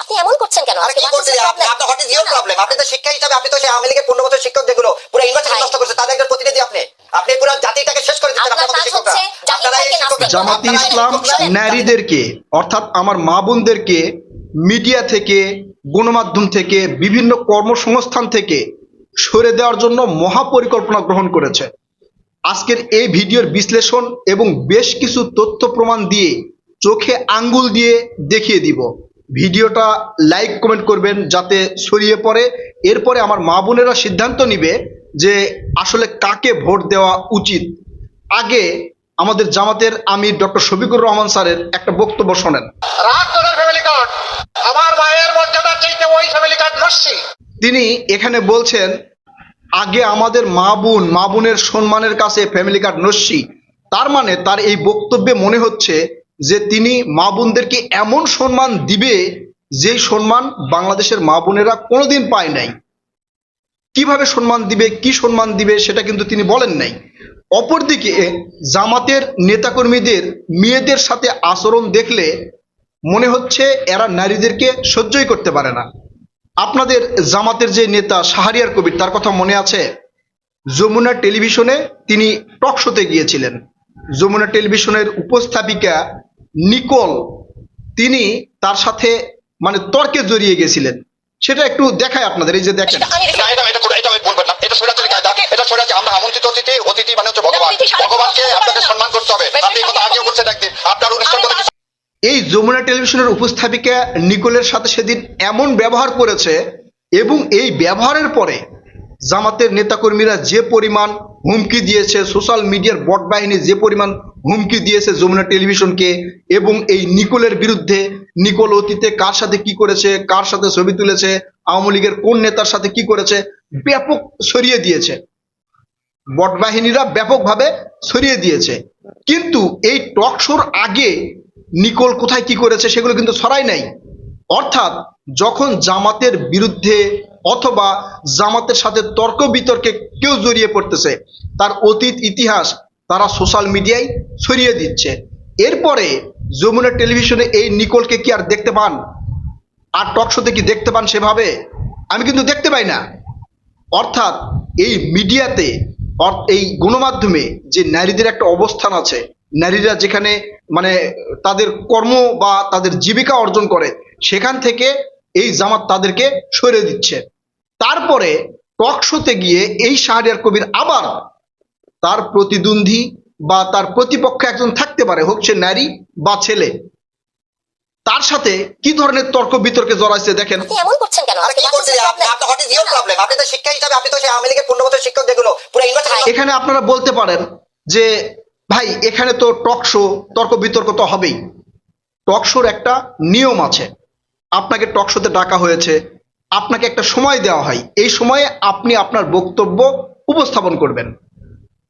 আপনি এমন করছেন কেন? আরে কি করছেন আপনি? আপনার হোয়াট ইজ ইওর প্রবলেম? আপনি তো শিক্ষা হিসাবে আপনি তো সেই আওয়ামী লীগের 15 বছর শিক্ষক যেগুলো পুরো ইউনিভার্সিটি নষ্ট করেছে তাদের একজন প্রতিনিধি আপনি। আপনি পুরো জাতিটাকে শেষ করে দিচ্ছেন আপনাদের শিক্ষকরা। আপনারা এই শিক্ষকরা জামাতে ইসলাম নারীদেরকে অর্থাৎ আমার মা বোনদেরকে মিডিয়া থেকে, গণমাধ্যম থেকে, বিভিন্ন কর্মসংস্থান থেকে সরে দেওয়ার জন্য মহাপরিকল্পনা গ্রহণ করেছে। আজকের এই ভিডিওর বিশ্লেষণ এবং বেশ কিছু তথ্য প্রমাণ দিয়ে চোখে আঙ্গুল দিয়ে দেখিয়ে দিব। ভিডিওটা লাইক কমেন্ট করবেন যাতে ছড়িয়ে পড়ে। এরপরে আমার মা বোনেরা সিদ্ধান্ত নিবে যে আসলে কাকে ভোট দেওয়া উচিত। আগে আমাদের জামাতের আমির ডক্টর শফিকুর রহমান স্যারের একটা বক্তব্য শোনেন। রাগ তোদের ফ্যামিলি কার্ড, আমার মায়ের মর্যাদার চাইতে ওই ফ্যামিলি কার্ড নস্যি। তিনি এখানে বলছেন আগে আমাদের মা বোনের সম্মানের কাছে ফ্যামিলি কার্ড নস্যি। তার মানে তার এই বক্তব্যে মনে হচ্ছে যে তিনি মা বোনদেরকে এমন সম্মান দিবে যেই সম্মান বাংলাদেশের মা বোনেরা কোনোদিন পায় নাই। কিভাবে সম্মান দিবে, কি সম্মান দিবে সেটা কিন্তু তিনি বলেন নাই। অপরদিকে জামাতের নেতাকর্মীদের মেয়েদের সাথে আচরণ দেখলে মনে হচ্ছে এরা নারীদেরকে সহ্যই করতে পারে না। আপনাদের জামাতের যে নেতা শাহরিয়ার কবির, তার কথা মনে আছে? যমুনা টেলিভিশনে তিনি টক শোতে গিয়েছিলেন। যমুনা টেলিভিশনের উপস্থাপিকা নিকোল, তিনি তার সাথে মানে তর্কে জড়িয়ে গেছিলেন। সেটা একটু দেখায় আপনাদের। এই যে দেখেন, আমরা আমন্ত্রিত অতিথি মানে হচ্ছে ভগবান, ভগবানকে আপনাকে সম্মান করতে হবে। আপনি এই কথা আগেও বলছেন একদিন আপনার অনুষ্ঠান করে। এই যমুনা টেলিভিশনের উপস্থাপিকা নিকোলের সাথে সেদিন এমন ব্যবহার করেছে এবং এই ব্যবহারের পরে জামাতের নেতাকর্মীরা যে পরিমাণ হুমকি দিয়েছে, সোশ্যাল মিডিয়ার বট বাহিনী যে পরিমাণ হুমকি দিয়েছে যমুনা টেলিভিশনকে এবং এই নিকোলের বিরুদ্ধে, নিকোল অতীতে কার সাথে কি করেছে, কার সাথে ছবি তুলেছে, আওয়ামী লীগের কোন নেতার সাথে কি করেছে, ব্যাপক ছড়িয়ে দিয়েছে। বট বাহিনীরা ব্যাপকভাবে ছড়িয়ে দিয়েছে। কিন্তু এই টক শোর আগে নিকোল কোথায় কি করেছে সেগুলো কিন্তু ছড়াই নাই। অর্থাৎ যখন জামাতের বিরুদ্ধে অথবা জামাতের সাথে তর্ক বিতর্কে কেউ জড়িয়ে পড়তেছে, তার অতীত ইতিহাস তারা সোশ্যাল মিডিয়ায় ছড়িয়ে দিচ্ছে। এরপরে যমুনা টেলিভিশনে এই নিকোলকে কি আর দেখতে পান? আর টক শোতে কি দেখতে পান সেভাবে? আমি কিন্তু দেখতে পাই না। অর্থাৎ এই মিডিয়াতে, এই গণমাধ্যমে যে নারীদের একটা অবস্থান আছে, নারীরা যেখানে মানে তাদের কর্ম বা তাদের জীবিকা অর্জন করে, সেখান থেকে এই জামাত তাদেরকে সরিয়ে দিচ্ছে। তারপরে টক শোতে গিয়ে এই শাহরিয়ার কবির আবার তার প্রতিদ্বন্দ্বী বা তার প্রতিপক্ষ একজন থাকতে পারে, হোক সে নারী বা ছেলে, তার সাথে কি ধরনের তর্ক বিতর্কে জড়াইছে দেখেন। আপনি এমন করছেন কেন? আরে কি করছেন আপনি? আপনার হোয়াট ইজ ইওর প্রবলেম? আপনি তো শিক্ষা হিসাবে আপনি তো সেই আওয়ামী লীগের 15 বছর শিক্ষক যেগুলো পুরো ইউনিভার্সিটি। এখানে আপনারা বলতে পারেন যে ভাই এখানে তো টক শো, তর্ক বিতর্ক তো হবেই। টক শোর একটা নিয়ম আছে। আপনাকে টক শোতে ডাকা হয়েছে, আপনাকে একটা সময় দেওয়া হয়, এই সময়ে আপনি আপনার বক্তব্য উপস্থাপন করবেন।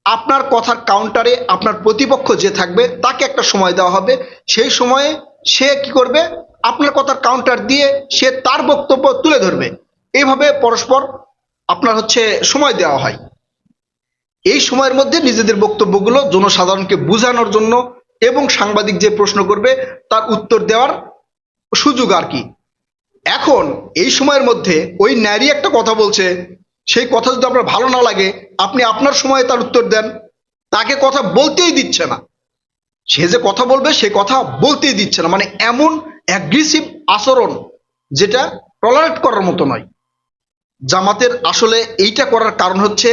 আপনার কথার কাউন্টারে আপনার প্রতিপক্ষ যে থাকবে তাকে একটা সময় দেওয়া হবে। সেই সময়ে সে কি করবে? আপনার কথার কাউন্টার দিয়ে সে তার বক্তব্য তুলে ধরবে। এইভাবে পরস্পর আপনার সময় দেওয়া হয়। এই সময়ের মধ্যে নিজেদের বক্তব্যগুলো জনসাধারণকে বোঝানোর জন্য এবং সাংবাদিক যে প্রশ্ন করবে তার উত্তর দেওয়ার সুযোগ আর কি। এখন এই সময়ের মধ্যে ওই নারী একটা কথা বলছে, সেই কথা যদি আপনার ভালো না লাগে, আপনি আপনার সময়ে তার উত্তর দেন। তাকে কথা বলতেই দিচ্ছে না, সে যে কথা বলবে সে কথা বলতেই দিচ্ছে না। মানে এমন অ্যাগ্রেসিভ আচরণ যেটা টলারেট করার মতো নয়। জামাতের আসলে এইটা করার কারণ হচ্ছে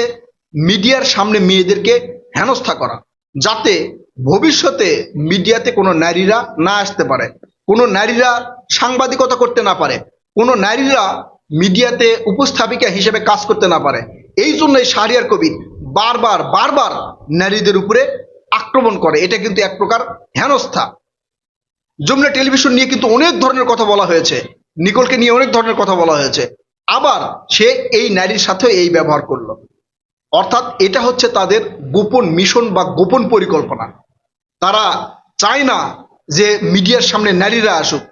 মিডিয়ার সামনে মেয়েদেরকে হেনস্থা করা, যাতে ভবিষ্যতে মিডিয়াতে কোনো নারীরা না আসতে পারে, কোনো নারীরা সাংবাদিকতা করতে না পারে, কোনো নারীরা মিডিয়াতে উপস্থাপিকা হিসেবে কাজ করতে না পারে। এই জন্যই শাহরিয়ার কবির বারবার নারীদের উপরে আক্রমণ করে। এটা কিন্তু এক প্রকার হেনস্থা। যমুনা টেলিভিশন নিয়ে কিন্তু অনেক ধরনের কথা বলা হয়েছে, নিকোলকে নিয়ে অনেক ধরনের কথা বলা হয়েছে, আবার সে এই নারীর সাথে এই ব্যবহার করলো। অর্থাৎ এটা হচ্ছে তাদের গোপন মিশন বা গোপন পরিকল্পনা। তারা চায় না যে মিডিয়ার সামনে নারীরা আসুক।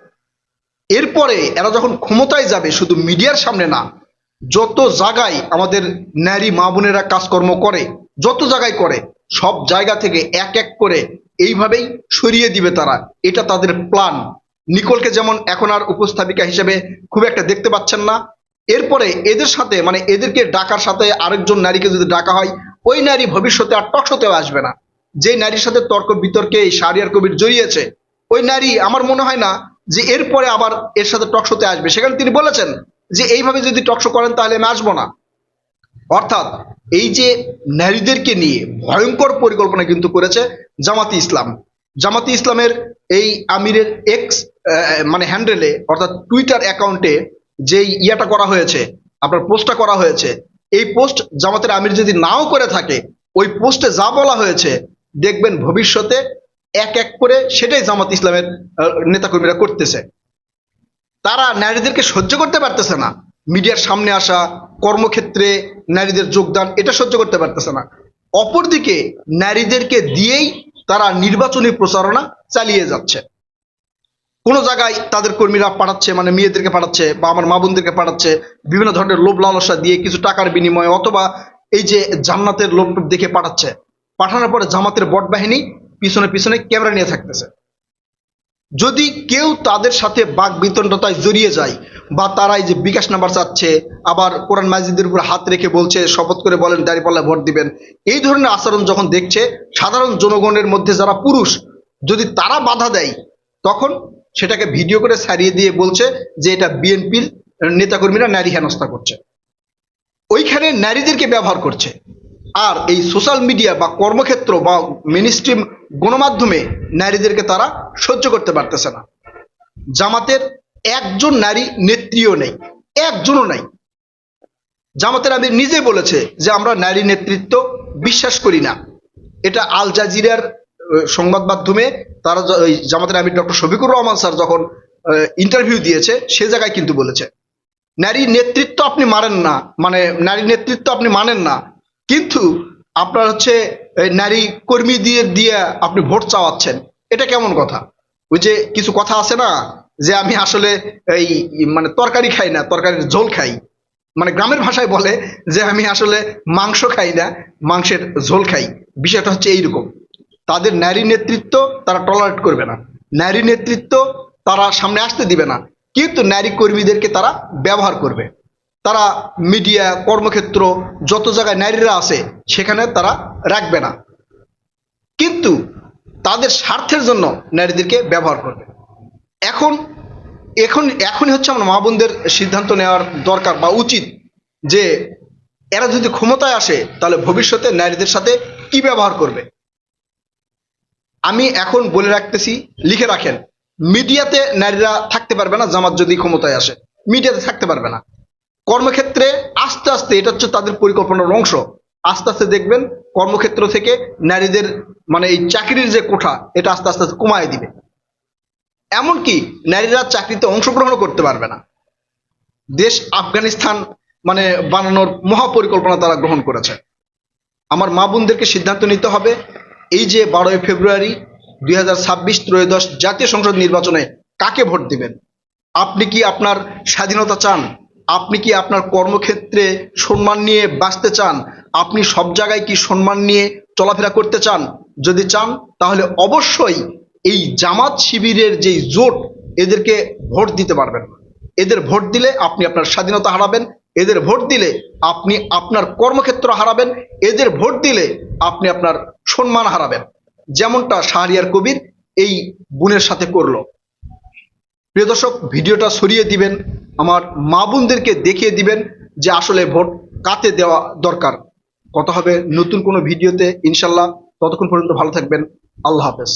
এরপরে এরা যখন ক্ষমতায় যাবে, শুধু মিডিয়ার সামনে না, যত জায়গায় আমাদের নারী মা বোনেরা কাজকর্ম করে, যত জায়গায় করে, সব জায়গা থেকে এক এক করে এইভাবেই সরিয়ে দিবে তারা। এটা তাদের প্ল্যান। নিকোলকে যেমন এখন আর উপস্থাপিকা হিসেবে খুব একটা দেখতে পাচ্ছেন না। এরপরে এদের সাথে মানে এদেরকে ডাকার সাথে আরেকজন নারীকে যদি ডাকা হয়, ওই নারী ভবিষ্যতে আর টক শোতেও আসবে না। যে নারীর সাথে তর্ক বিতর্কে এই শাহরিয়ার কবির জড়িয়েছে, ওই নারী আমার মনে হয় না যে এরপরে আবার এর সাথে টক শোতে আসবে। সেখানে তিনি বলেছেন যে এইভাবে যদি টক শো করেন তাহলে আমি আসবো না। অর্থাৎ এই যে নারীদেরকে নিয়ে ভয়ঙ্কর পরিকল্পনা কিন্তু করেছে জামাতি ইসলাম। জামাতি ইসলামের এই আমিরের এক্স মানে হ্যান্ডেলে অর্থাৎ টুইটার অ্যাকাউন্টে যেই ইয়াটা করা হয়েছে, আপনার পোস্টটা করা হয়েছে, এই পোস্ট জামাতের আমির যদি নাও করে থাকে, ওই পোস্টে যা বলা হয়েছে দেখবেন ভবিষ্যতে এক এক করে সেটাই জামাত ইসলামের নেতাকর্মীরা করতেছে। তারা নারীদেরকে সহ্য করতে পারতেছে না, মিডিয়ার সামনে আসা, কর্মক্ষেত্রে নারীদের যোগদান, এটা সহ্য করতে পারতেছে না। অপরদিকে নারীদেরকে দিয়েই তারা নির্বাচনী প্রচারণা চালিয়ে যাচ্ছে। কোনো জায়গায় তাদের কর্মীরা পাঠাচ্ছে, মানে মেয়েদেরকে পাঠাচ্ছে বা আমার মা বোনদেরকে পাঠাচ্ছে বিভিন্ন ধরনের লোভ লালসা দিয়ে কিছু টাকার বিনিময়ে, অথবা এই যে জান্নাতের লোভ দেখে পাঠাচ্ছে। পাঠানোর পরে জামাতের বট বাহিনী পিছনে পিছনে ক্যামেরা নিয়ে থাকতেছে। যদি কেউ তাদের সাথে বাক বিতণ্ডতায় জড়িয়ে যায় বা তারা এই যে বিকাশ নাম্বার চাচ্ছে, আবার কোরআন মাজিদের উপর হাত রেখে বলছে শপথ করে বলেন দাঁড়িপাল্লায় ভোট দিবেন, এই ধরনের আচরণ যখন দেখছে সাধারণ জনগণের মধ্যে যারা পুরুষ, যদি তারা বাধা দেয় তখন সেটাকে ভিডিও করে ছাড়িয়ে দিয়ে বলছে যে এটা বিএনপির নেতাকর্মীরা নারী হেনস্থা করছে, ওইখানে নারীদেরকে ব্যবহার করছে। আর এই সোশ্যাল মিডিয়া বা কর্মক্ষেত্র বা মেইনস্ট্রিম গণমাধ্যমে নারীদেরকে তারা সহ্য করতে পারতেছে না। জামাতের একজন নারী নেত্রীও নেই, একজনও নাই। জামাতের আমির নিজে বলেছে যে আমরা নারী নেতৃত্ব বিশ্বাস করি না। এটা আল জাজিরার সংবাদ মাধ্যমে তারা ওই জামাতের আমির ডক্টর শফিকুর রহমান স্যার যখন ইন্টারভিউ দিয়েছে সে জায়গায় কিন্তু বলেছে নারী নেতৃত্ব আপনি মানেন না, মানে নারী নেতৃত্ব আপনি মানেন না, কিন্তু আপনার হচ্ছে নারী কর্মী দিয়ে আপনি ভোট চাওয়াচ্ছেন, এটা কেমন কথা? ওই যে কিছু কথা আছে না যে আমি আসলে এই মানে তরকারি খাই না, তরকারির ঝোল খাই, মানে গ্রামের ভাষায় বলে যে আমি আসলে মাংস খাই না, মাংসের ঝোল খাই। বিষয়টা হচ্ছে এইরকম। তাদের নারী নেতৃত্ব তারা টলারেট করবে না, নারী নেতৃত্ব তারা সামনে আসতে দিবে না, কিন্তু নারী কর্মীদেরকে তারা ব্যবহার করবে। তারা মিডিয়া, কর্মক্ষেত্র, যত জায়গায় নারীরা আছে সেখানে তারা রাখবে না, কিন্তু তাদের স্বার্থের জন্য নারীদেরকে ব্যবহার করবে। এখনই হচ্ছে আমার মা বোনদের সিদ্ধান্ত নেওয়ার দরকার বা উচিত যে এরা যদি ক্ষমতায় আসে তাহলে ভবিষ্যতে নারীদের সাথে কি ব্যবহার করবে। আমি এখন বলে রাখতেছি, লিখে রাখেন, মিডিয়াতে নারীরা থাকতে পারবে না। জামাত যদি ক্ষমতায় আসে মিডিয়াতে থাকতে পারবে না। কর্মক্ষেত্রে আস্তে আস্তে, এটা হচ্ছে তাদের পরিকল্পনার অংশ, আস্তে আস্তে দেখবেন কর্মক্ষেত্র থেকে নারীদের মানে এই চাকরির যে কোঠা এটা আস্তে আস্তে কমায় দিবে। এমনকি নারীরা চাকরিতে অংশগ্রহণ করতে পারবে না। দেশ আফগানিস্তান মানে বানানোর মহাপরিকল্পনা তারা গ্রহণ করেছে। আমার মা বোনদেরকে সিদ্ধান্ত নিতে হবে, এই যে 12ই ফেব্রুয়ারি 2026 ত্রয়োদশ জাতীয় সংসদ নির্বাচনে কাকে ভোট দিবেন। আপনি কি আপনার স্বাধীনতা চান? আপনি কি আপনার কর্মক্ষেত্রে সম্মান নিয়ে বাঁচতে চান? আপনি সব জায়গায় কি সম্মান নিয়ে চলাফেরা করতে চান? যদি চান তাহলে অবশ্যই এই জামাত শিবিরের যেই জোট, এদেরকে ভোট দিতে পারবেন না। এদের ভোট দিলে আপনি আপনার স্বাধীনতা হারাবেন, এদের ভোট দিলে আপনি আপনার কর্মক্ষেত্র হারাবেন, এদের ভোট দিলে আপনি আপনার সম্মান হারাবেন, যেমনটা শাহরিয়ার কবির এই বোনের সাথে করলো। প্রিয় দর্শক, ভিডিওটা ছড়িয়ে দিবেন, আমার মা বোনদেরকে দেখিয়ে দিবেন যে আসলে ভোট কাতে দেওয়া দরকার। কথা হবে নতুন কোনো ভিডিওতে ইনশাল্লাহ। ততক্ষণ পর্যন্ত ভালো থাকবেন। আল্লাহ হাফেজ।